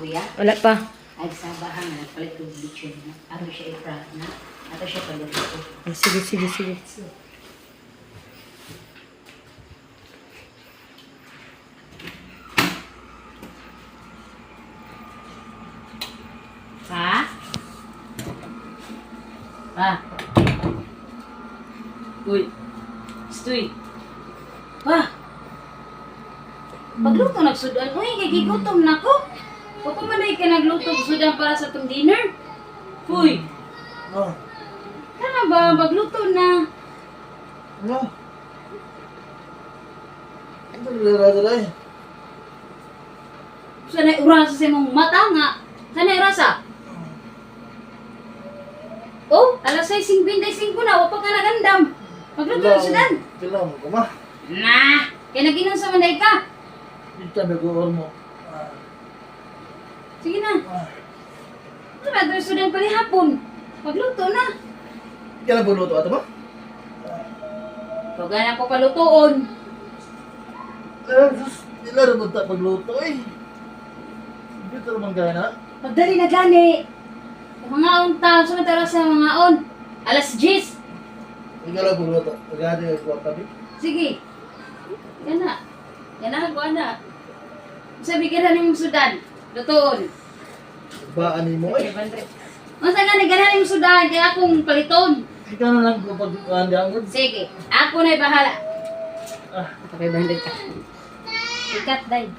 kuya? Wala pa. Ay, sa bahang na palit yung lechon na. Ato siya i-fry na. Ato siya paluto. Ah, sige, sige, sige. Ha? Ha? Uy. Stoy. Pa. Pagluto nagsudan. Uy, gigutom na ko. Papamanay ka nagluto sudan para sa itong dinner. Uy. Oh, Ano ba? Magluto na. ano? Ito nilala eh. Sanay urasa sa mong mata nga. Sanay rasa. Oh, alas 6:55 na. Wapa ka nagandam. Magluto na sudan. Kailangan mo ka ma. Nah. Kaya naginom sa manday ka. Dito na ko mo. Sige na. Ano ba? Ito sudan pali hapon. Magluto na. Kailan po luto ato ba? Huwag na ko palutoon. Nilaro mo ta pagluto eh. Dito naman gaya na. Pagdali na gani. Mga unta. Sumantara sa mga on. Alas 10. Ikaw lang pagluto. Pagkati ko ang tabi. Sige. Yan na. Yan na. Kuha na. Sabi ka na ng sudan. Lutoon. Baan mo eh. Masa nga naganahan yung sudan. Kaya akong paliton. Ikaw na lang kung pagkakandang. Sige. Ako na'y bahala. Ah. Okay, bandit ka. Ikat, day.